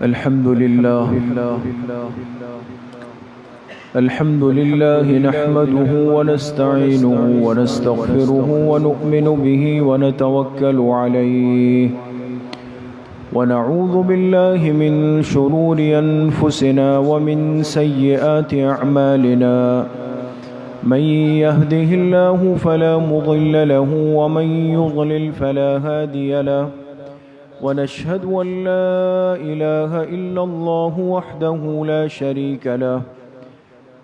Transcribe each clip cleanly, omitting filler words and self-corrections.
الحمد لله نحمده ونستعينه ونستغفره ونؤمن به ونتوكل عليه ونعوذ بالله من شرور أنفسنا ومن سيئات أعمالنا من يهده الله فلا مضل له ومن يضلل فلا هادي له ونشهد أن لا إله إلا الله وحده لا شريك له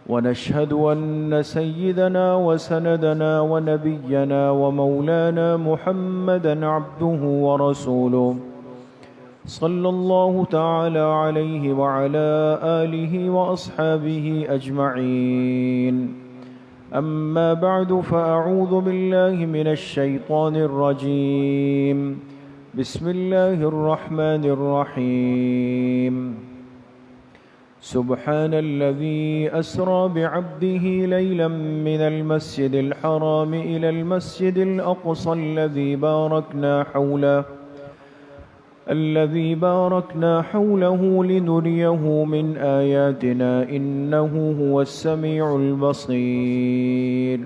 ونشهد أن سيدنا وسندنا ونبينا ومولانا محمدا عبده ورسوله صلى الله تعالى عليه وعلى آله وأصحابه أجمعين أما بعد فأعوذ بالله من الشيطان الرجيم بسم الله الرحمن الرحيم سبحان الذي أسرى بعبده ليلا من المسجد الحرام إلى المسجد الأقصى الذي باركنا حوله لنريه من آياتنا إنه هو السميع البصير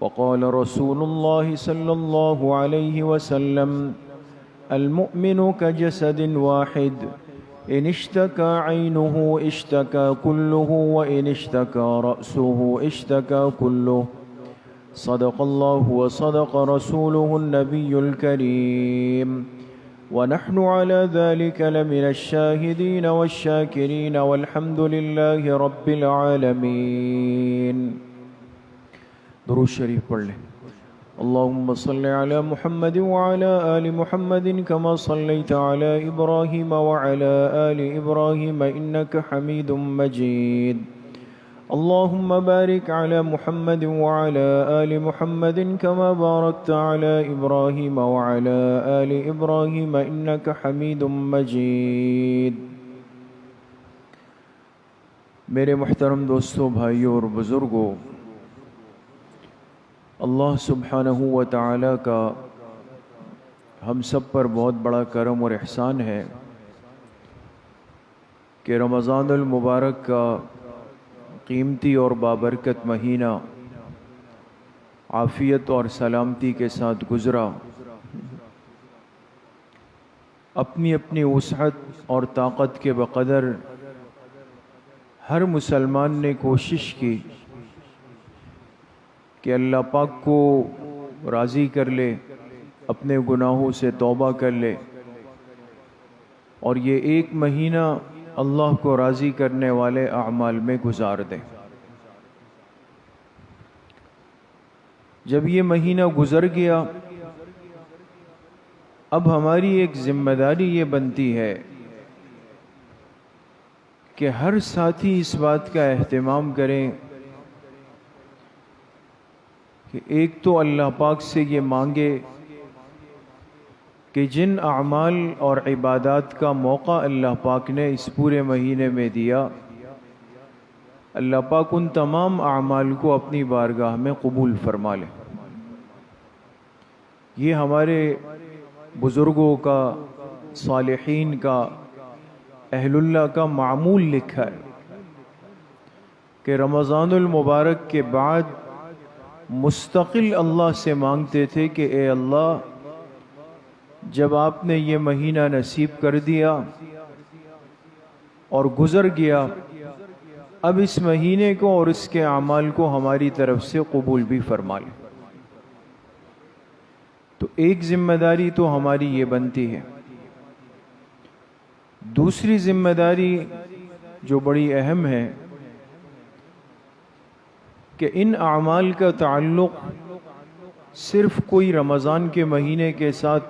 وقال رسول الله صلى الله عليه وسلم المؤمن كجسد واحد إن اشتكى عينه اشتكى كله وإن اشتكى رأسه اشتكى كله صدق الله وصدق رسوله النبي الكريم ونحن على ذلك لمن الشاهدين والشاكرين والحمد لله رب العالمين. درود شریف پڑھ لیں. اللهم صل على محمد وعلى آل محمد كما صليت على إبراهيم وعلى آل إبراهيم إنك حميد مجيد. اللهم بارك على محمد وعلى آل محمد كما باركت على إبراهيم وعلى آل إبراهيم إنك حميد مجيد. میرے محترم دوستوں، بھائیوں اور بزرگوں، اللہ سبحانہ و تعالی کا ہم سب پر بہت بڑا کرم اور احسان ہے کہ رمضان المبارک کا قیمتی اور بابرکت مہینہ عافیت اور سلامتی کے ساتھ گزرا. اپنی اپنی وسعت اور طاقت کے بقدر ہر مسلمان نے کوشش کی کہ اللہ پاک کو راضی کر لے، اپنے گناہوں سے توبہ کر لے، اور یہ ایک مہینہ اللہ کو راضی کرنے والے اعمال میں گزار دے. جب یہ مہینہ گزر گیا، اب ہماری ایک ذمہ داری یہ بنتی ہے کہ ہر ساتھی اس بات کا اہتمام کریں کہ ایک تو اللہ پاک سے یہ مانگے کہ جن اعمال اور عبادات کا موقع اللہ پاک نے اس پورے مہینے میں دیا، اللہ پاک ان تمام اعمال کو اپنی بارگاہ میں قبول فرما لے. یہ ہمارے بزرگوں کا، صالحین کا، اہل اللہ کا معمول لکھا ہے کہ رمضان المبارک کے بعد مستقل اللہ سے مانگتے تھے کہ اے اللہ، جب آپ نے یہ مہینہ نصیب کر دیا اور گزر گیا، اب اس مہینے کو اور اس کے اعمال کو ہماری طرف سے قبول بھی فرما لیں. تو ایک ذمہ داری تو ہماری یہ بنتی ہے. دوسری ذمہ داری جو بڑی اہم ہے کہ ان اعمال کا تعلق صرف کوئی رمضان کے مہینے کے ساتھ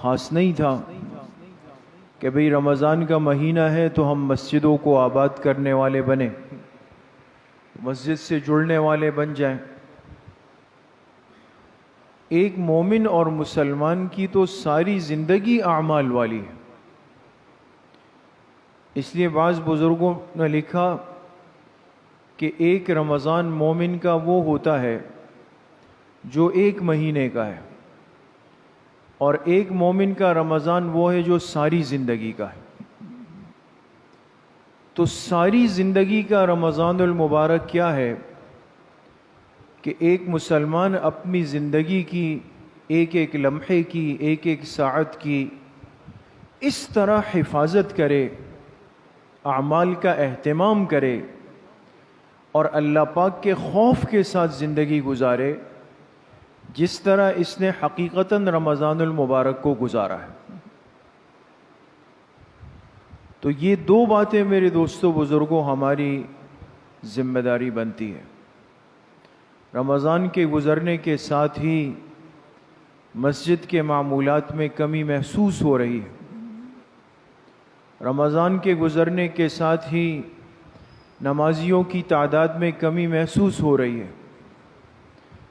خاص نہیں تھا کہ بھئی رمضان کا مہینہ ہے تو ہم مسجدوں کو آباد کرنے والے بنیں، مسجد سے جڑنے والے بن جائیں. ایک مومن اور مسلمان کی تو ساری زندگی اعمال والی ہے. اس لیے بعض بزرگوں نے لکھا کہ ایک رمضان مومن کا وہ ہوتا ہے جو ایک مہینے کا ہے، اور ایک مومن کا رمضان وہ ہے جو ساری زندگی کا ہے. تو ساری زندگی کا رمضان المبارک کیا ہے کہ ایک مسلمان اپنی زندگی کی ایک ایک لمحے کی، ایک ایک ساعت کی اس طرح حفاظت کرے، اعمال کا اہتمام کرے اور اللہ پاک کے خوف کے ساتھ زندگی گزارے جس طرح اس نے حقیقتاً رمضان المبارک کو گزارا ہے۔ تو یہ دو باتیں میرے دوستو بزرگوں ہماری ذمہ داری بنتی ہے۔ رمضان کے گزرنے کے ساتھ ہی مسجد کے معمولات میں کمی محسوس ہو رہی ہے، رمضان کے گزرنے کے ساتھ ہی نمازیوں کی تعداد میں کمی محسوس ہو رہی ہے،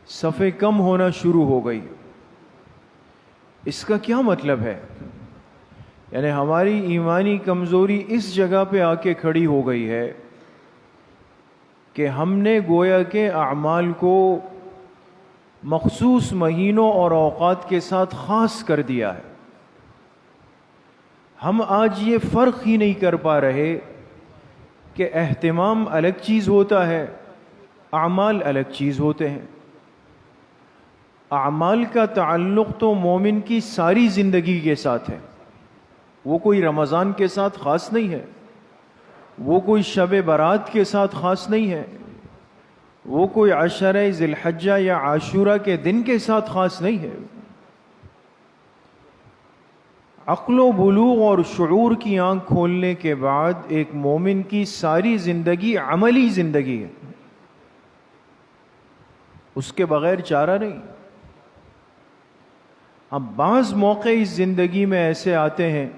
صفیں کم ہونا شروع ہو گئی۔ اس کا کیا مطلب ہے؟ یعنی ہماری ایمانی کمزوری اس جگہ پہ آ کے کھڑی ہو گئی ہے کہ ہم نے گویا کے اعمال کو مخصوص مہینوں اور اوقات کے ساتھ خاص کر دیا ہے۔ ہم آج یہ فرق ہی نہیں کر پا رہے کہ اہتمام الگ چیز ہوتا ہے، اعمال الگ چیز ہوتے ہیں۔ اعمال کا تعلق تو مومن کی ساری زندگی کے ساتھ ہے، وہ کوئی رمضان کے ساتھ خاص نہیں ہے، وہ کوئی شب برات کے ساتھ خاص نہیں ہے، وہ کوئی عشرہ ذی الحجہ یا عاشورہ کے دن کے ساتھ خاص نہیں ہے۔ عقل و بلوغ اور شعور کی آنکھ کھولنے کے بعد ایک مومن کی ساری زندگی عملی زندگی ہے، اس کے بغیر چارہ نہیں۔ اب بعض موقع اس زندگی میں ایسے آتے ہیں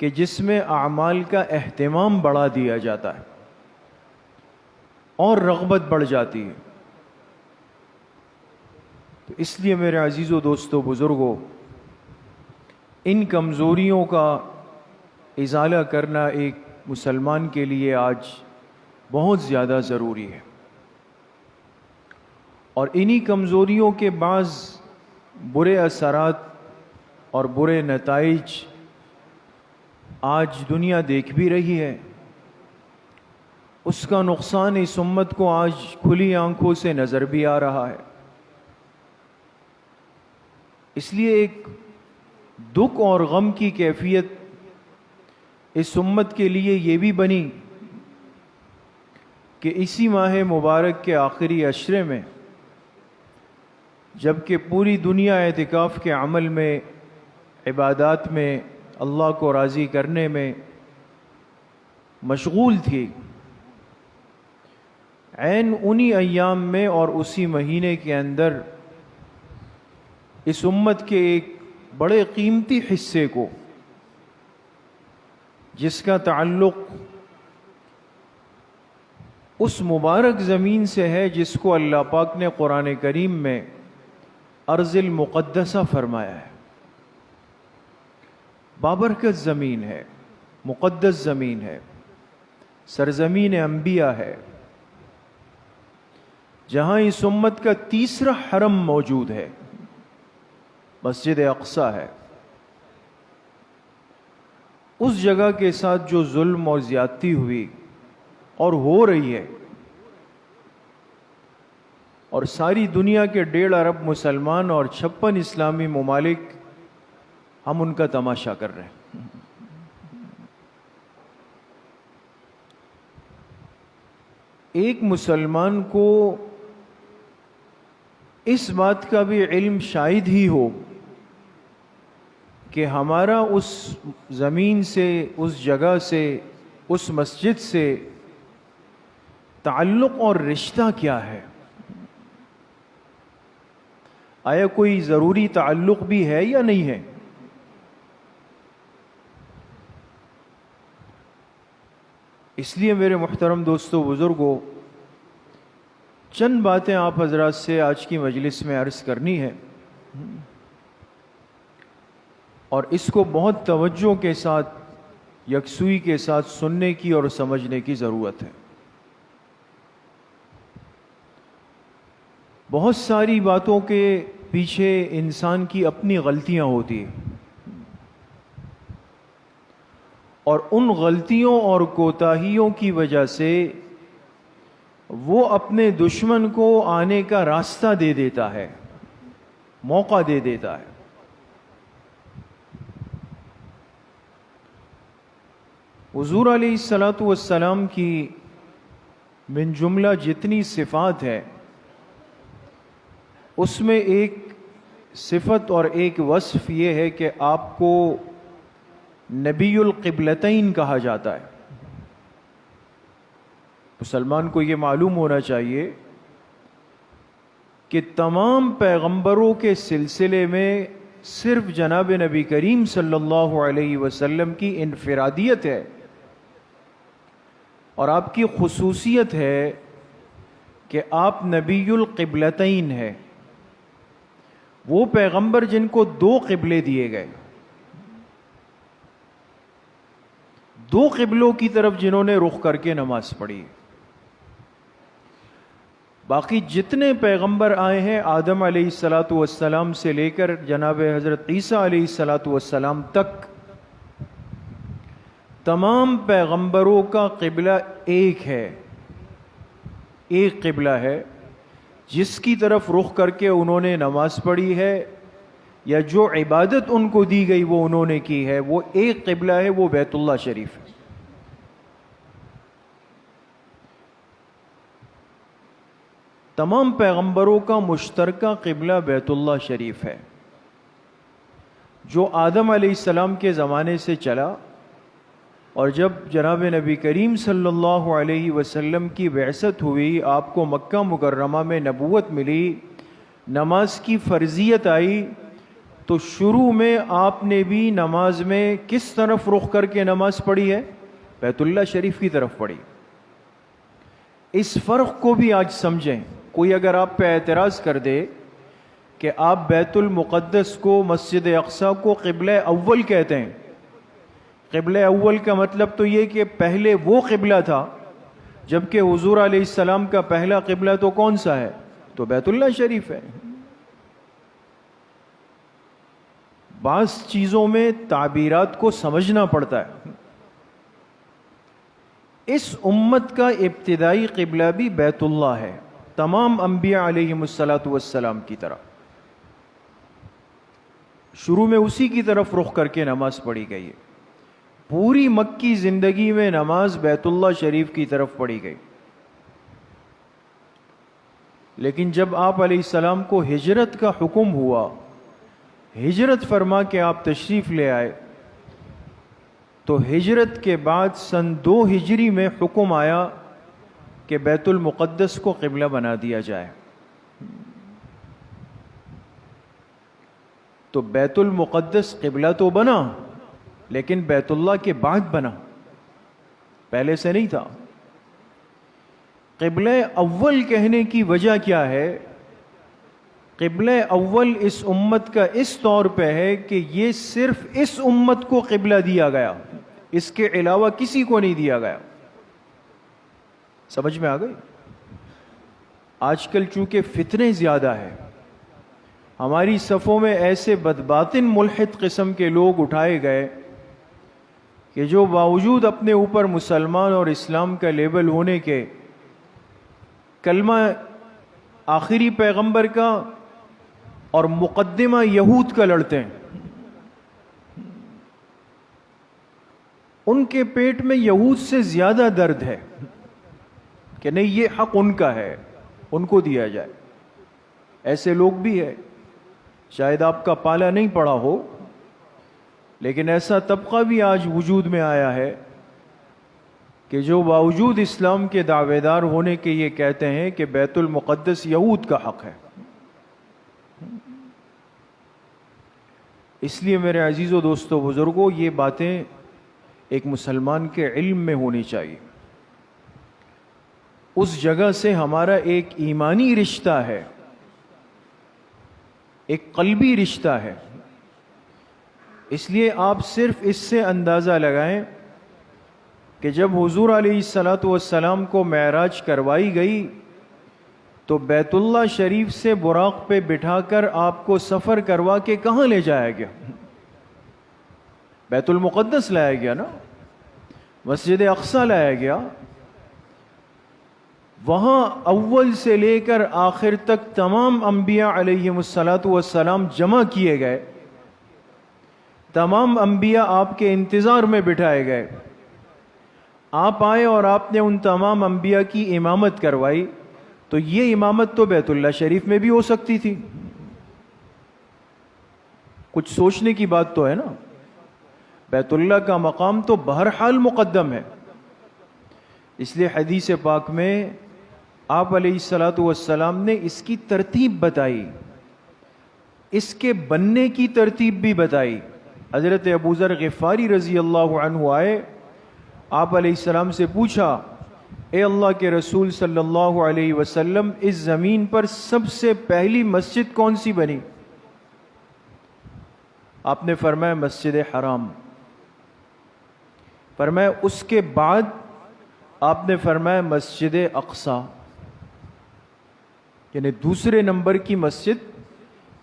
کہ جس میں اعمال کا اہتمام بڑھا دیا جاتا ہے اور رغبت بڑھ جاتی ہے۔ تو اس لیے میرے عزیزو دوستو بزرگوں، ان کمزوریوں کا ازالہ کرنا ایک مسلمان کے لیے آج بہت زیادہ ضروری ہے، اور انہی کمزوریوں کے بعض برے اثرات اور برے نتائج آج دنیا دیکھ بھی رہی ہے۔ اس کا نقصان اس امت کو آج کھلی آنکھوں سے نظر بھی آ رہا ہے۔ اس لیے ایک دکھ اور غم کی کیفیت اس امت کے لیے یہ بھی بنی کہ اسی ماہ مبارک کے آخری عشرے میں جبکہ پوری دنیا اعتکاف کے عمل میں، عبادات میں، اللہ کو راضی کرنے میں مشغول تھی، عین انہی ایام میں اور اسی مہینے کے اندر اس امت کے ایک بڑے قیمتی حصے کو، جس کا تعلق اس مبارک زمین سے ہے جس کو اللہ پاک نے قرآن کریم میں ارض المقدسہ فرمایا ہے، بابرکت زمین ہے، مقدس زمین ہے، سرزمین انبیاء ہے، جہاں اس امت کا تیسرا حرم موجود ہے، مسجد اقصی ہے۔ اس جگہ کے ساتھ جو ظلم اور زیادتی ہوئی اور ہو رہی ہے، اور ساری دنیا کے 1.5 ارب مسلمان اور 56 اسلامی ممالک ہم ان کا تماشا کر رہے ہیں۔ ایک مسلمان کو اس بات کا بھی علم شاید ہی ہو کہ ہمارا اس زمین سے، اس جگہ سے، اس مسجد سے تعلق اور رشتہ کیا ہے۔ آیا کوئی ضروری تعلق بھی ہے یا نہیں ہے؟ اس لیے میرے محترم دوستو بزرگوں، چند باتیں آپ حضرات سے آج کی مجلس میں عرض کرنی ہے، اور اس کو بہت توجہ کے ساتھ، یکسوئی کے ساتھ سننے کی اور سمجھنے کی ضرورت ہے۔ بہت ساری باتوں کے پیچھے انسان کی اپنی غلطیاں ہوتی ہیں، اور ان غلطیوں اور کوتاہیوں کی وجہ سے وہ اپنے دشمن کو آنے کا راستہ دے دیتا ہے، موقع دے دیتا ہے۔ حضور علیہ السلام کی من جملہ جتنی صفات ہے اس میں ایک صفت اور ایک وصف یہ ہے کہ آپ کو نبی القبلتین کہا جاتا ہے۔ مسلمان کو یہ معلوم ہونا چاہیے کہ تمام پیغمبروں کے سلسلے میں صرف جناب نبی کریم صلی اللہ علیہ وسلم کی انفرادیت ہے اور آپ کی خصوصیت ہے کہ آپ نبی القبلتین ہے، وہ پیغمبر جن کو دو قبلے دیے گئے، دو قبلوں کی طرف جنہوں نے رخ کر کے نماز پڑھی۔ باقی جتنے پیغمبر آئے ہیں آدم علیہ السلام سے لے کر جناب حضرت عیسیٰ علیہ السلام تک، تمام پیغمبروں کا قبلہ ایک ہے، ایک قبلہ ہے جس کی طرف رخ کر کے انہوں نے نماز پڑھی ہے یا جو عبادت ان کو دی گئی وہ انہوں نے کی ہے، وہ ایک قبلہ ہے، وہ بیت اللہ شریف ہے۔ تمام پیغمبروں کا مشترکہ قبلہ بیت اللہ شریف ہے، جو آدم علیہ السلام کے زمانے سے چلا، اور جب جناب نبی کریم صلی اللہ علیہ وسلم کی بعثت ہوئی، آپ کو مکہ مکرمہ میں نبوت ملی، نماز کی فرضیت آئی، تو شروع میں آپ نے بھی نماز میں کس طرف رخ کر کے نماز پڑھی ہے؟ بیت اللہ شریف کی طرف پڑھی۔ اس فرق کو بھی آج سمجھیں۔ کوئی اگر آپ پہ اعتراض کر دے کہ آپ بیت المقدس کو، مسجد اقصیٰ کو قبلہ اول کہتے ہیں، قبلہ اول کا مطلب تو یہ کہ پہلے وہ قبلہ تھا، جبکہ حضور علیہ السلام کا پہلا قبلہ تو کون سا ہے؟ تو بیت اللہ شریف ہے۔ بعض چیزوں میں تعبیرات کو سمجھنا پڑتا ہے۔ اس امت کا ابتدائی قبلہ بھی بیت اللہ ہے، تمام انبیاء علیہم السلام کی طرح شروع میں اسی کی طرف رخ کر کے نماز پڑھی گئی ہے۔ پوری مکی زندگی میں نماز بیت اللہ شریف کی طرف پڑھی گئی، لیکن جب آپ علیہ السلام کو ہجرت کا حکم ہوا، ہجرت فرما کے آپ تشریف لے آئے، تو ہجرت کے بعد سن 2 ہجری میں حکم آیا کہ بیت المقدس کو قبلہ بنا دیا جائے۔ تو بیت المقدس قبلہ تو بنا، لیکن بیت اللہ کے بعد بنا، پہلے سے نہیں تھا۔ قبلہ اول کہنے کی وجہ کیا ہے؟ قبلہ اول اس امت کا اس طور پہ ہے کہ یہ صرف اس امت کو قبلہ دیا گیا، اس کے علاوہ کسی کو نہیں دیا گیا۔ سمجھ میں آ گئی؟ آج کل چونکہ فتنے زیادہ ہیں، ہماری صفوں میں ایسے بدباطن ملحد قسم کے لوگ اٹھائے گئے کہ جو باوجود اپنے اوپر مسلمان اور اسلام کا لیبل ہونے کے، کلمہ آخری پیغمبر کا اور مقدمہ یہود کا لڑتے ہیں۔ ان کے پیٹ میں یہود سے زیادہ درد ہے کہ نہیں، یہ حق ان کا ہے، ان کو دیا جائے۔ ایسے لوگ بھی ہیں، شاید آپ کا پالا نہیں پڑا ہو، لیکن ایسا طبقہ بھی آج وجود میں آیا ہے کہ جو باوجود اسلام کے دعوے دار ہونے کے یہ کہتے ہیں کہ بیت المقدس یہود کا حق ہے۔ اس لیے میرے عزیز و دوستو بزرگوں، یہ باتیں ایک مسلمان کے علم میں ہونی چاہیے۔ اس جگہ سے ہمارا ایک ایمانی رشتہ ہے، ایک قلبی رشتہ ہے۔ اس لیے آپ صرف اس سے اندازہ لگائیں کہ جب حضور علیہ السلام کو معراج کروائی گئی تو بیت اللہ شریف سے براق پہ بٹھا کر آپ کو سفر کروا کے کہاں لے جایا گیا؟ بیت المقدس لایا گیا نا۔ مسجد اقصیٰ لایا گیا، وہاں اول سے لے کر آخر تک تمام انبیاء علیہم الصلاۃ والسلام جمع کیے گئے، تمام انبیاء آپ کے انتظار میں بٹھائے گئے، آپ آئے اور آپ نے ان تمام انبیاء کی امامت کروائی، تو یہ امامت تو بیت اللہ شریف میں بھی ہو سکتی تھی۔ کچھ سوچنے کی بات تو ہے نا، بیت اللہ کا مقام تو بہرحال مقدم ہے، اس لیے حدیث پاک میں آپ علیہ الصلاۃ والسلام نے اس کی ترتیب بتائی، اس کے بننے کی ترتیب بھی بتائی۔ حضرت ابو ذر غفاری رضی اللہ عنہ آئے، آپ علیہ السلام سے پوچھا، اے اللہ کے رسول صلی اللہ علیہ وسلم، اس زمین پر سب سے پہلی مسجد کون سی بنی؟ آپ نے فرمایا مسجد حرام۔ فرمایا اس کے بعد؟ آپ نے فرمایا مسجد اقصیٰ، یعنی دوسرے نمبر کی مسجد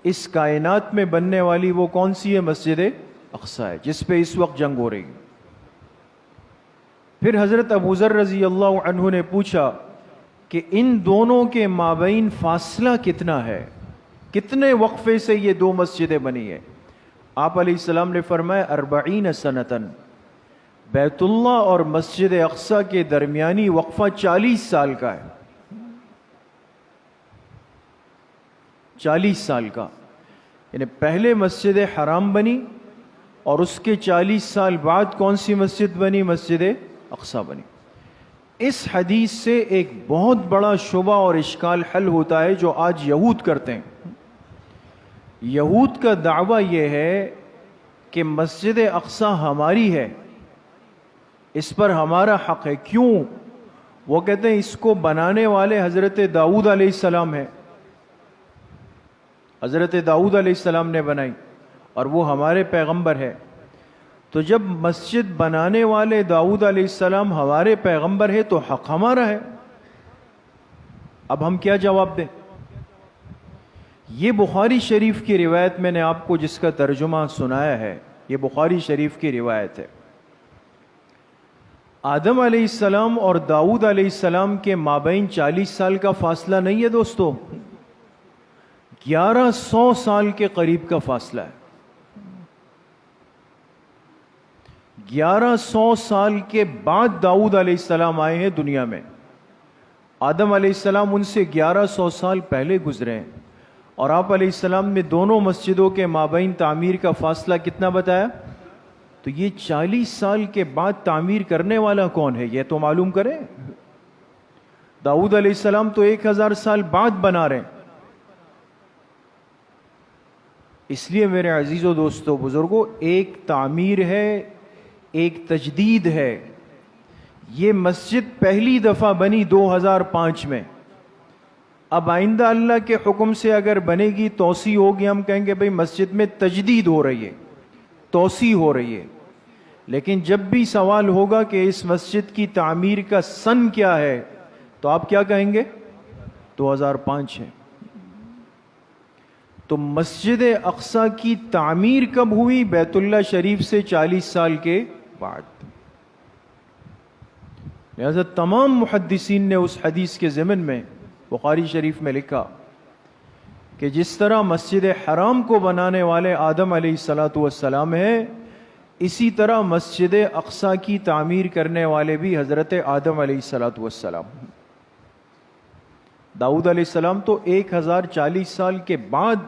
اس کائنات میں بننے والی وہ کون سی ہے؟ مسجد اقصیٰ ہے، جس پہ اس وقت جنگ ہو رہی ہے۔ پھر حضرت ابو ذر رضی اللہ عنہ نے پوچھا کہ ان دونوں کے مابین فاصلہ کتنا ہے، کتنے وقفے سے یہ دو مسجدیں بنی ہیں؟ آپ علیہ السلام نے فرمایا 40 سنتن، بیت اللہ اور مسجد اقصیٰ کے درمیانی وقفہ 40 سال کا ہے، 40 سال کا، یعنی پہلے مسجد حرام بنی اور اس کے 40 سال بعد کون سی مسجد بنی؟ مسجد اقصیٰ بنی۔ اس حدیث سے ایک بہت بڑا شبہ اور اشکال حل ہوتا ہے جو آج یہود کرتے ہیں۔ یہود کا دعویٰ یہ ہے کہ مسجد اقصیٰ ہماری ہے، اس پر ہمارا حق ہے۔ کیوں؟ وہ کہتے ہیں اس کو بنانے والے حضرت داؤد علیہ السلام ہیں، حضرت داؤد علیہ السلام نے بنائی اور وہ ہمارے پیغمبر ہے۔ تو جب مسجد بنانے والے داؤد علیہ السلام ہمارے پیغمبر ہے تو حق ہمارا ہے۔ اب ہم کیا جواب دیں؟ یہ بخاری شریف کی روایت میں نے آپ کو جس کا ترجمہ سنایا ہے، یہ بخاری شریف کی روایت ہے۔ آدم علیہ السلام اور داؤد علیہ السلام کے مابین 40 سال کا فاصلہ نہیں ہے دوستو، 1100 سال کے قریب کا فاصلہ ہے۔ 1100 سال کے بعد داؤد علیہ السلام آئے ہیں دنیا میں، آدم علیہ السلام ان سے 1100 سال پہلے گزرے ہیں، اور آپ علیہ السلام نے دونوں مسجدوں کے مابین تعمیر کا فاصلہ کتنا بتایا؟ تو یہ 40 سال کے بعد تعمیر کرنے والا کون ہے یہ تو معلوم کریں۔ داؤد علیہ السلام تو 1000 سال بعد بنا رہے ہیں۔ اس لیے میرے عزیزو دوستو بزرگوں، ایک تعمیر ہے، ایک تجدید ہے۔ یہ مسجد پہلی دفعہ بنی 2005 میں، اب آئندہ اللہ کے حکم سے اگر بنے گی، توسیع ہوگی، ہم کہیں گے بھئی مسجد میں تجدید ہو رہی ہے، توسیع ہو رہی ہے۔ لیکن جب بھی سوال ہوگا کہ اس مسجد کی تعمیر کا سن کیا ہے، تو آپ کیا کہیں گے؟ 2005 ہے۔ تو مسجد اقصیٰ کی تعمیر کب ہوئی؟ بیت اللہ شریف سے 40 سال کے بعد۔ لہذا تمام محدثین نے اس حدیث کے ضمن میں بخاری شریف میں لکھا کہ جس طرح مسجد حرام کو بنانے والے آدم علیہ الصلاۃ والسلام ہیں، اسی طرح مسجد اقصیٰ کی تعمیر کرنے والے بھی حضرت آدم علیہ الصلاۃ والسلام۔ داؤد علیہ السلام تو 1040 سال کے بعد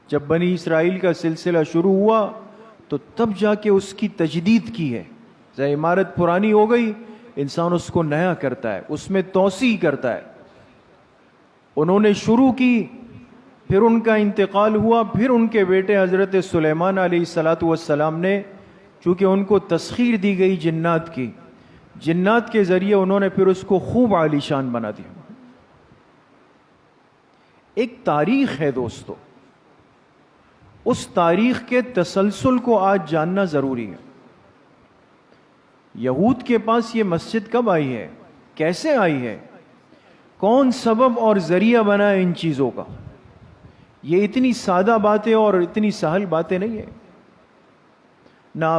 جب بنی اسرائیل کا سلسلہ شروع ہوا تو تب جا کے اس کی تجدید کی ہے۔ عمارت پرانی ہو گئی، انسان اس کو نیا کرتا ہے، اس میں توسیع کرتا ہے۔ انہوں نے شروع کی، پھر ان کا انتقال ہوا، پھر ان کے بیٹے حضرت سلیمان علیہ الصلاۃ والسلام نے، چونکہ ان کو تسخیر دی گئی جنات کی، جنات کے ذریعے انہوں نے پھر اس کو خوب عالی شان بنا دیا۔ ایک تاریخ ہے دوستو، اس تاریخ کے تسلسل کو آج جاننا ضروری ہے۔ یہود کے پاس یہ مسجد کب آئی ہے، کیسے آئی ہے، کون سبب اور ذریعہ بنا ہے ان چیزوں کا؟ یہ اتنی سادہ باتیں اور اتنی سہل باتیں نہیں ہیں۔ نہ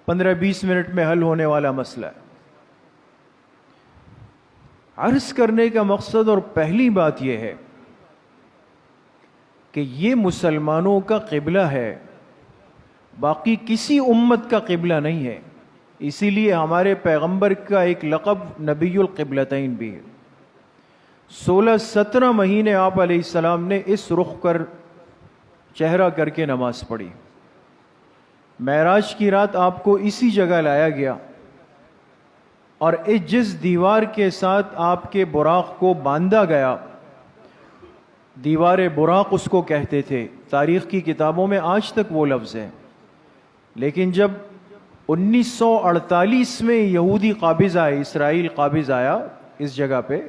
15-20 منٹ میں حل ہونے والا مسئلہ ہے. عرض کرنے کا مقصد اور پہلی بات یہ ہے کہ یہ مسلمانوں کا قبلہ ہے، باقی کسی امت کا قبلہ نہیں ہے. اسی لیے ہمارے پیغمبر کا ایک لقب نبی القبلتین بھی ہے. 16-17 مہینے آپ علیہ السلام نے اس رخ کر چہرہ کر کے نماز پڑھی. معراج کی رات آپ کو اسی جگہ لایا گیا، اور جس دیوار کے ساتھ آپ کے براق کو باندھا گیا، دیوار براق اس کو کہتے تھے. تاریخ کی کتابوں میں آج تک وہ لفظ ہے. لیکن جب 1948 میں یہودی قابض آئے، اسرائیل قابض آیا اس جگہ پہ،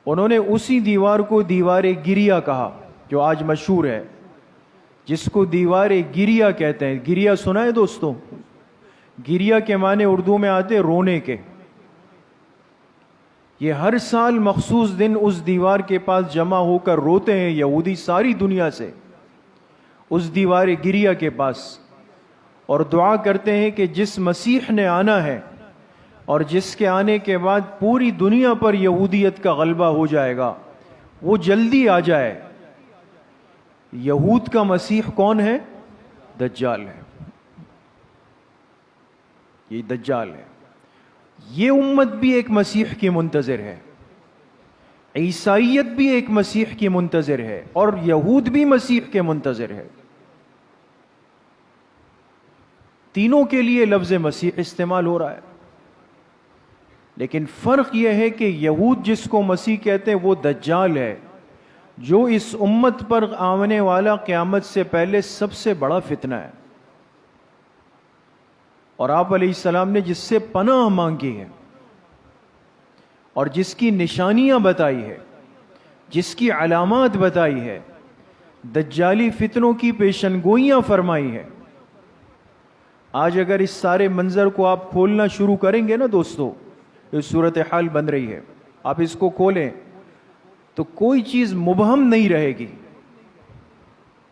انہوں نے اسی دیوار کو دیوار گریا کہا، جو آج مشہور ہے، جس کو دیوار گریا کہتے ہیں. گریا سنا ہے دوستوں؟ گریا کے معنی اردو میں آتے رونے کے. یہ ہر سال مخصوص دن اس دیوار کے پاس جمع ہو کر روتے ہیں یہودی ساری دنیا سے، اس دیوار گریا کے پاس، اور دعا کرتے ہیں کہ جس مسیح نے آنا ہے اور جس کے آنے کے بعد پوری دنیا پر یہودیت کا غلبہ ہو جائے گا، وہ جلدی آ جائے. یہود کا مسیح کون ہے؟ دجال ہے. یہ دجال ہے. یہ امت بھی ایک مسیح کی منتظر ہے، عیسائیت بھی ایک مسیح کی منتظر ہے، اور یہود بھی مسیح کے منتظر ہے. تینوں کے لیے لفظ مسیح استعمال ہو رہا ہے. لیکن فرق یہ ہے کہ یہود جس کو مسیح کہتے ہیں وہ دجال ہے، جو اس امت پر آنے والا قیامت سے پہلے سب سے بڑا فتنہ ہے. اور آپ علیہ السلام نے جس سے پناہ مانگی ہے اور جس کی نشانیاں بتائی ہے، جس کی علامات بتائی ہے، دجالی فتنوں کی پیشن گوئیاں فرمائی ہے. آج اگر اس سارے منظر کو آپ کھولنا شروع کریں گے نا دوستو، یہ صورتحال بن رہی ہے، آپ اس کو کھولیں تو کوئی چیز مبہم نہیں رہے گی.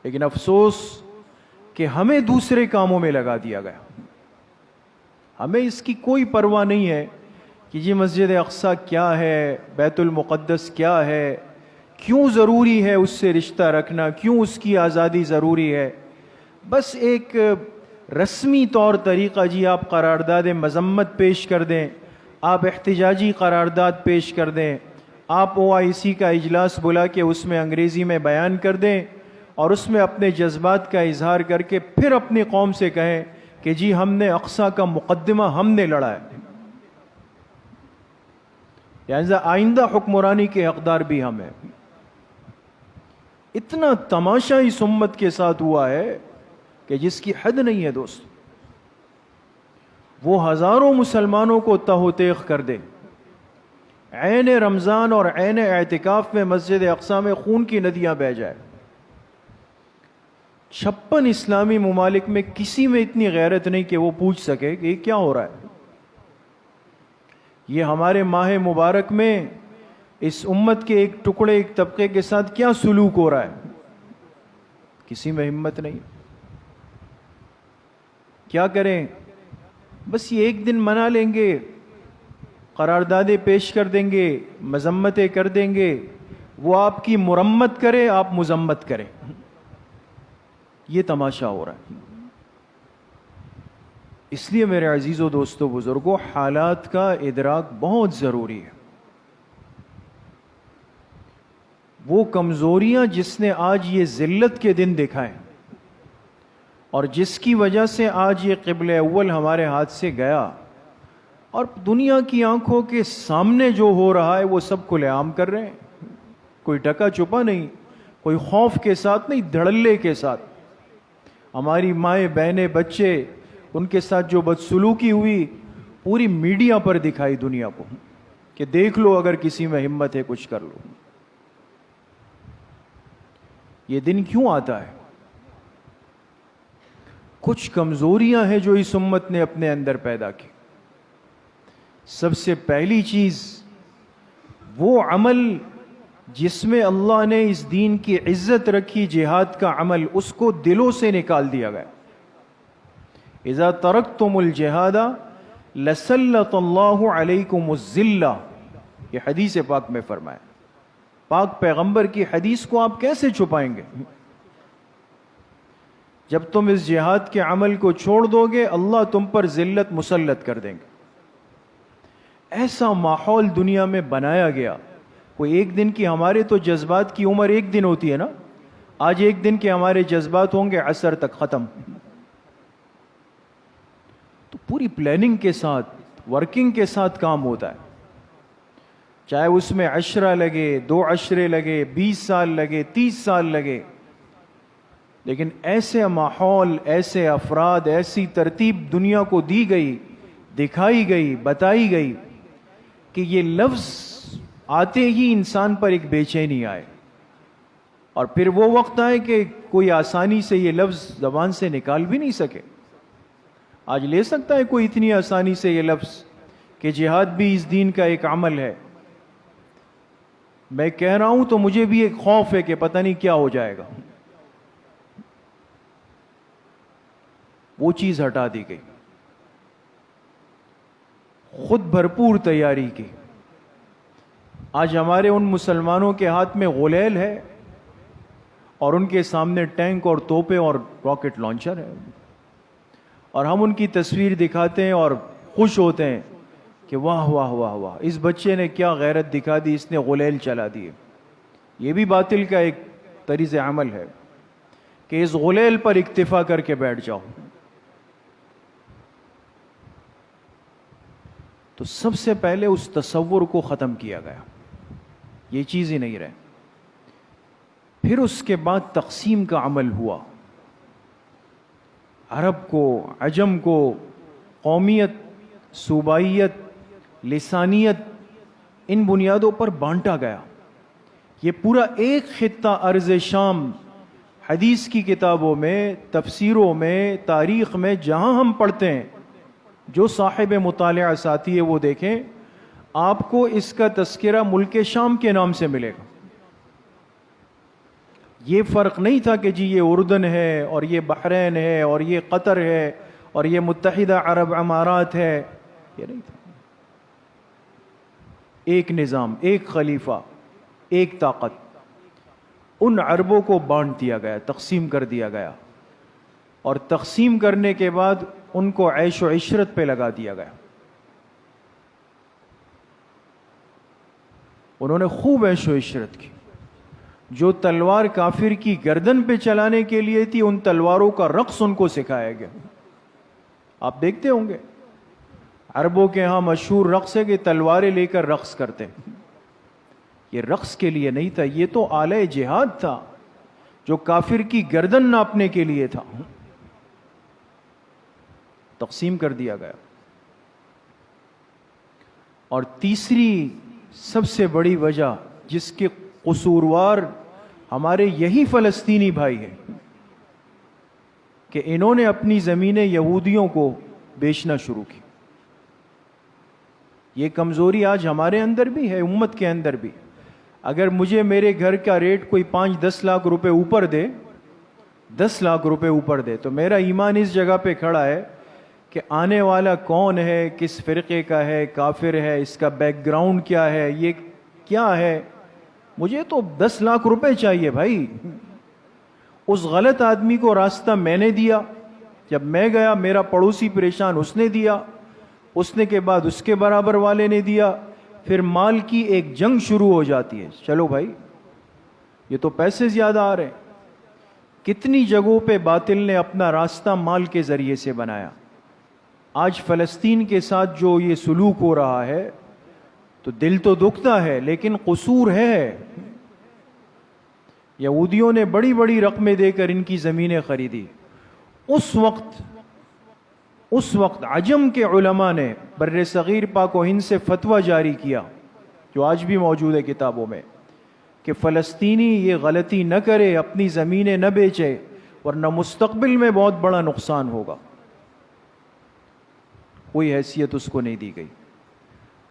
لیکن افسوس کہ ہمیں دوسرے کاموں میں لگا دیا گیا. ہمیں اس کی کوئی پرواہ نہیں ہے کہ یہ مسجد اقصیٰ کیا ہے، بیت المقدس کیا ہے، کیوں ضروری ہے اس سے رشتہ رکھنا، کیوں اس کی آزادی ضروری ہے. بس ایک رسمی طور طریقہ، جی آپ قرارداد مذمت پیش کر دیں، آپ احتجاجی قرارداد پیش کر دیں، آپ OIC کا اجلاس بلا کے اس میں انگریزی میں بیان کر دیں اور اس میں اپنے جذبات کا اظہار کر کے پھر اپنی قوم سے کہیں کہ جی ہم نے اقصیٰ کا مقدمہ ہم نے لڑا ہے. یعنی آئندہ حکمرانی کے حقدار بھی ہم ہیں. اتنا تماشا اس امت کے ساتھ ہوا ہے کہ جس کی حد نہیں ہے دوست. وہ ہزاروں مسلمانوں کو تہ و تیغ کر دے. عین رمضان اور عین اعتکاف میں مسجد اقصیٰ میں خون کی ندیاں بہہ جائے. 56 اسلامی ممالک میں کسی میں اتنی غیرت نہیں کہ وہ پوچھ سکے کہ یہ کیا ہو رہا ہے. یہ ہمارے ماہ مبارک میں اس امت کے ایک ٹکڑے، ایک طبقے کے ساتھ کیا سلوک ہو رہا ہے، کسی میں ہمت نہیں. کیا کریں؟ بس یہ ایک دن منا لیں گے، قراردادیں پیش کر دیں گے، مذمتیں کر دیں گے، وہ آپ کی مرمت کرے، آپ مذمت کریں. یہ تماشا ہو رہا ہے. اس لیے میرے عزیزو دوستو بزرگوں، حالات کا ادراک بہت ضروری ہے. وہ کمزوریاں جس نے آج یہ ذلت کے دن دکھائے اور جس کی وجہ سے آج یہ قبلہ اول ہمارے ہاتھ سے گیا، اور دنیا کی آنکھوں کے سامنے جو ہو رہا ہے وہ سب کھلے عام کر رہے ہیں. کوئی ڈکا چھپا نہیں، کوئی خوف کے ساتھ نہیں، دھڑلے کے ساتھ. ہماری مائیں بہنیں بچے، ان کے ساتھ جو بدسلوکی ہوئی پوری میڈیا پر دکھائی دنیا کو کہ دیکھ لو اگر کسی میں ہمت ہے کچھ کر لو. یہ دن کیوں آتا ہے؟ کچھ کمزوریاں ہیں جو اس امت نے اپنے اندر پیدا کی. سب سے پہلی چیز وہ عمل جس میں اللہ نے اس دین کی عزت رکھی، جہاد کا عمل، اس کو دلوں سے نکال دیا گیا. اذا ترکتم الجہاد لسلط اللہ علیکم الذلہ، یہ حدیث پاک میں فرمایا۔ پاک پیغمبر کی حدیث کو آپ کیسے چھپائیں گے؟ جب تم اس جہاد کے عمل کو چھوڑ دو گے اللہ تم پر ذلت مسلط کر دیں گے۔ ایسا ماحول دنیا میں بنایا گیا۔ کوئی ایک دن کی، ہمارے تو جذبات کی عمر ایک دن ہوتی ہے نا، آج ایک دن کے ہمارے جذبات ہوں گے عصر تک ختم۔ تو پوری پلاننگ کے ساتھ، ورکنگ کے ساتھ کام ہوتا ہے، چاہے اس میں عشرہ لگے، 2 عشرے لگے، 20 سال لگے، 30 سال لگے، لیکن ایسے ماحول، ایسے افراد، ایسی ترتیب دنیا کو دی گئی، دکھائی گئی، بتائی گئی کہ یہ لفظ آتے ہی انسان پر ایک بے چینی آئے، اور پھر وہ وقت آئے کہ کوئی آسانی سے یہ لفظ زبان سے نکال بھی نہیں سکے۔ آج لے سکتا ہے کوئی اتنی آسانی سے یہ لفظ کہ جہاد بھی اس دین کا ایک عمل ہے؟ میں کہہ رہا ہوں تو مجھے بھی ایک خوف ہے کہ پتہ نہیں کیا ہو جائے گا۔ وہ چیز ہٹا دی گئی، خود بھرپور تیاری کی۔ آج ہمارے ان مسلمانوں کے ہاتھ میں غلیل ہے اور ان کے سامنے ٹینک اور توپیں اور راکٹ لانچر ہے، اور ہم ان کی تصویر دکھاتے ہیں اور خوش ہوتے ہیں کہ واہ واہ واہ واہ، اس بچے نے کیا غیرت دکھا دی، اس نے غلیل چلا دیے۔ یہ بھی باطل کا ایک طرز عمل ہے کہ اس غلیل پر اکتفا کر کے بیٹھ جاؤ۔ تو سب سے پہلے اس تصور کو ختم کیا گیا، یہ چیز ہی نہیں رہے۔ پھر اس کے بعد تقسیم کا عمل ہوا، عرب کو، عجم کو، قومیت، صوبائیت، لسانیت، ان بنیادوں پر بانٹا گیا۔ یہ پورا ایک خطہ ارض شام، حدیث کی کتابوں میں، تفسیروں میں، تاریخ میں جہاں ہم پڑھتے ہیں، جو صاحب مطالعہ ساتھی ہے وہ دیکھیں، آپ کو اس کا تذکرہ ملک شام کے نام سے ملے گا۔ یہ فرق نہیں تھا کہ جی یہ اردن ہے اور یہ بحرین ہے اور یہ قطر ہے اور یہ متحدہ عرب امارات ہے، یہ نہیں تھا۔ ایک نظام، ایک خلیفہ، ایک طاقت، ان عربوں کو بانٹ دیا گیا، تقسیم کر دیا گیا، اور تقسیم کرنے کے بعد ان کو عیش و عشرت پہ لگا دیا گیا۔ انہوں نے خوب عیش و عشرت کی۔ جو تلوار کافر کی گردن پہ چلانے کے لیے تھی، ان تلواروں کا رقص ان کو سکھایا گیا۔ آپ دیکھتے ہوں گے عربوں کے ہاں مشہور رقص ہے کہ تلواریں لے کر رقص کرتے ہیں۔ یہ رقص کے لیے نہیں تھا، یہ تو آلہ جہاد تھا جو کافر کی گردن ناپنے کے لیے تھا۔ تقسیم کر دیا گیا۔ اور تیسری سب سے بڑی وجہ جس کے قصوروار ہمارے یہی فلسطینی بھائی ہیں کہ انہوں نے اپنی زمینیں یہودیوں کو بیچنا شروع کی۔ یہ کمزوری آج ہمارے اندر بھی ہے، امت کے اندر بھی۔ اگر مجھے میرے گھر کا ریٹ کوئی 5-10 لاکھ روپے اوپر دے، 10 لاکھ روپے اوپر دے، تو میرا ایمان اس جگہ پہ کھڑا ہے کہ آنے والا کون ہے، کس فرقے کا ہے، کافر ہے، اس کا بیک گراؤنڈ کیا ہے، یہ کیا ہے، مجھے تو 10 لاکھ روپے چاہیے بھائی۔ اس غلط آدمی کو راستہ میں نے دیا، جب میں گیا میرا پڑوسی پریشان، اس نے دیا، اس نے کے بعد اس کے برابر والے نے دیا، پھر مال کی ایک جنگ شروع ہو جاتی ہے۔ چلو بھائی یہ تو پیسے زیادہ آ رہے ہیں۔ کتنی جگہوں پہ باطل نے اپنا راستہ مال کے ذریعے سے بنایا۔ آج فلسطین کے ساتھ جو یہ سلوک ہو رہا ہے تو دل تو دکھتا ہے، لیکن قصور ہے۔ یہودیوں نے بڑی بڑی رقمیں دے کر ان کی زمینیں خریدی۔ اس وقت عجم کے علماء نے بر صغیر پاک و ہند سے فتویٰ جاری کیا، جو آج بھی موجود ہے کتابوں میں، کہ فلسطینی یہ غلطی نہ کرے، اپنی زمینیں نہ بیچے، ورنہ مستقبل میں بہت بڑا نقصان ہوگا۔ کوئی حیثیت اس کو نہیں دی گئی۔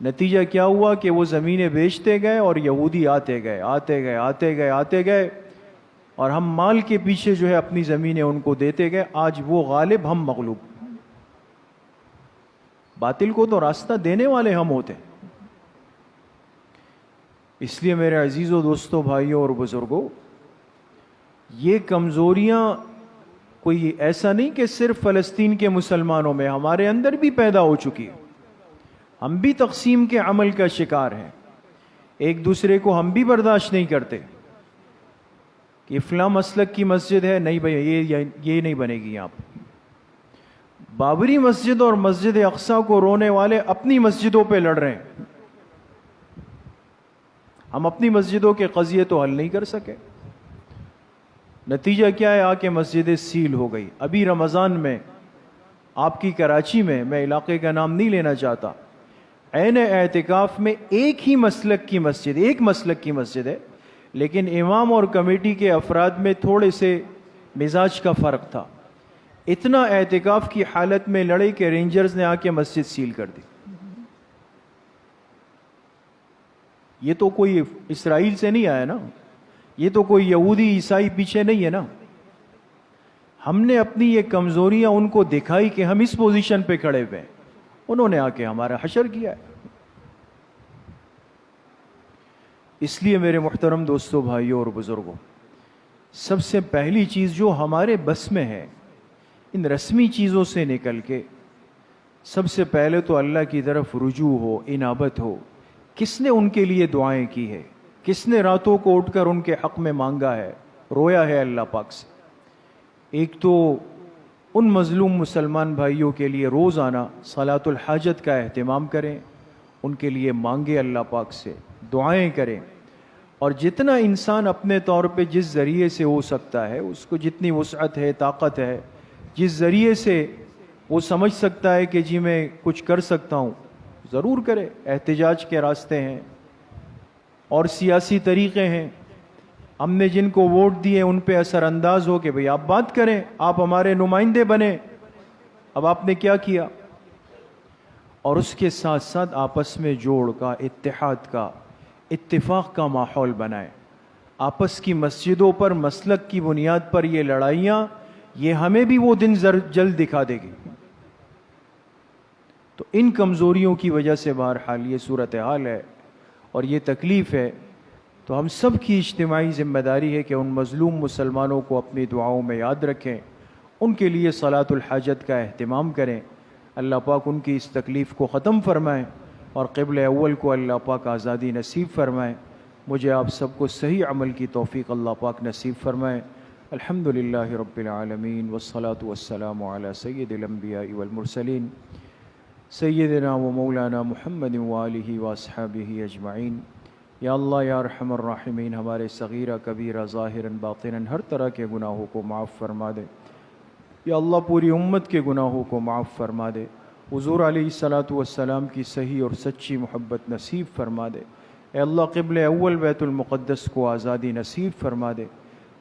نتیجہ کیا ہوا کہ وہ زمینیں بیچتے گئے اور یہودی آتے گئے، اور ہم مال کے پیچھے جو ہے اپنی زمینیں ان کو دیتے گئے۔ آج وہ غالب، ہم مغلوب۔ باطل کو تو راستہ دینے والے ہم ہوتے ہیں۔ اس لیے میرے عزیزوں، دوستوں، بھائیوں اور بزرگوں، یہ کمزوریاں کوئی ایسا نہیں کہ صرف فلسطین کے مسلمانوں میں، ہمارے اندر بھی پیدا ہو چکی ہے۔ ہم بھی تقسیم کے عمل کا شکار ہیں، ایک دوسرے کو ہم بھی برداشت نہیں کرتے کہ فلاں مسلک کی مسجد ہے، نہیں بھائی یہ نہیں بنے گی یہاں پہ۔ بابری مسجد اور مسجد اقصیٰ کو رونے والے اپنی مسجدوں پہ لڑ رہے ہیں، ہم اپنی مسجدوں کے قضیے تو حل نہیں کر سکے۔ نتیجہ کیا ہے؟ آ کے مسجدیں سیل ہو گئی۔ ابھی رمضان میں آپ کی کراچی میں علاقے کا نام نہیں لینا چاہتا، عین اعتکاف میں ایک ہی مسلک کی مسجد، ایک مسلک کی مسجد ہے، لیکن امام اور کمیٹی کے افراد میں تھوڑے سے مزاج کا فرق تھا، اتنا اعتکاف کی حالت میں لڑے کہ رینجرز نے آ کے مسجد سیل کر دی۔ یہ تو کوئی اسرائیل سے نہیں آیا نا، یہ تو کوئی یہودی عیسائی پیچھے نہیں ہے نا۔ ہم نے اپنی یہ کمزوریاں ان کو دکھائی کہ ہم اس پوزیشن پہ کھڑے ہوئے ہیں، انہوں نے آ کے ہمارا حشر کیا ہے۔ اس لیے میرے محترم دوستوں، بھائیوں اور بزرگوں، سب سے پہلی چیز جو ہمارے بس میں ہے، ان رسمی چیزوں سے نکل کے سب سے پہلے تو اللہ کی طرف رجوع ہو، انابت ہو۔ کس نے ان کے لیے دعائیں کی ہے؟ کس نے راتوں کو اٹھ کر ان کے حق میں مانگا ہے، رویا ہے اللہ پاک سے؟ ایک تو ان مظلوم مسلمان بھائیوں کے لیے روزانہ صلاۃ الحاجت کا اہتمام کریں، ان کے لیے مانگے اللہ پاک سے، دعائیں کریں، اور جتنا انسان اپنے طور پہ جس ذریعے سے ہو سکتا ہے، اس کو جتنی وسعت ہے، طاقت ہے، جس ذریعے سے وہ سمجھ سکتا ہے کہ جی میں کچھ کر سکتا ہوں، ضرور کرے۔ احتجاج کے راستے ہیں اور سیاسی طریقے ہیں، ہم نے جن کو ووٹ دیے ان پہ اثر انداز ہو کہ بھئی آپ بات کریں، آپ ہمارے نمائندے بنیں۔ اب آپ نے کیا کیا؟ اور اس کے ساتھ ساتھ آپس میں جوڑ کا، اتحاد کا، اتفاق کا ماحول بنائیں۔ آپس کی مسجدوں پر مسلک کی بنیاد پر یہ لڑائیاں، یہ ہمیں بھی وہ دن جلد دکھا دے گی۔ تو ان کمزوریوں کی وجہ سے بہرحال یہ صورتحال ہے اور یہ تکلیف ہے۔ تو ہم سب کی اجتماعی ذمہ داری ہے کہ ان مظلوم مسلمانوں کو اپنی دعاؤں میں یاد رکھیں، ان کے لیے صلاۃ الحاجت کا اہتمام کریں۔ اللہ پاک ان کی اس تکلیف کو ختم فرمائیں اور قبل اول کو اللہ پاک آزادی نصیب فرمائیں۔ مجھے آپ سب کو صحیح عمل کی توفیق اللہ پاک نصیب فرمائیں۔ الحمدللہ رب العالمین والصلاة والسلام علی سید الانبیاء والمرسلین سیدنا و مولانا محمد وآلہ واصحابہ اجمعین۔ یا اللہ یا ارحم الراحمین، ہمارے صغیرہ کبیرہ ظاہراً باطناً ہر طرح کے گناہوں کو معاف فرما دے۔ یا اللہ پوری امت کے گناہوں کو معاف فرما دے۔ حضور علیہ الصلاۃ والسلام کی صحیح اور سچی محبت نصیب فرما دے۔ اے اللہ قبل اول بیت المقدس کو آزادی نصیب فرما دے۔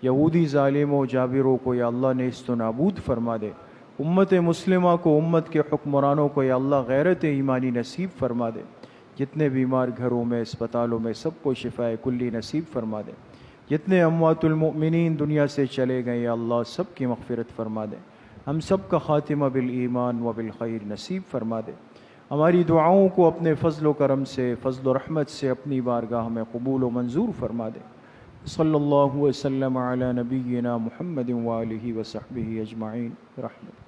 یہودی ظالموں جابروں کو یا اللہ نیست و نابود فرما دے۔ امت مسلمہ کو، امت کے حکمرانوں کو یا اللہ غیرت ایمانی نصیب فرما دے۔ جتنے بیمار گھروں میں، اسپتالوں میں، سب کو شفائے کلی نصیب فرما دے۔ جتنے اموات المؤمنین دنیا سے چلے گئے یا اللہ سب کی مغفرت فرما دے۔ ہم سب کا خاتمہ بالایمان و بالخیر نصیب فرما دے۔ ہماری دعاؤں کو اپنے فضل و کرم سے، فضل و رحمت سے اپنی بارگاہ میں قبول و منظور فرما دے۔ صلی اللہ وسلم علی نبینا محمد وآلہ وصحبہ اجمعین رحمت۔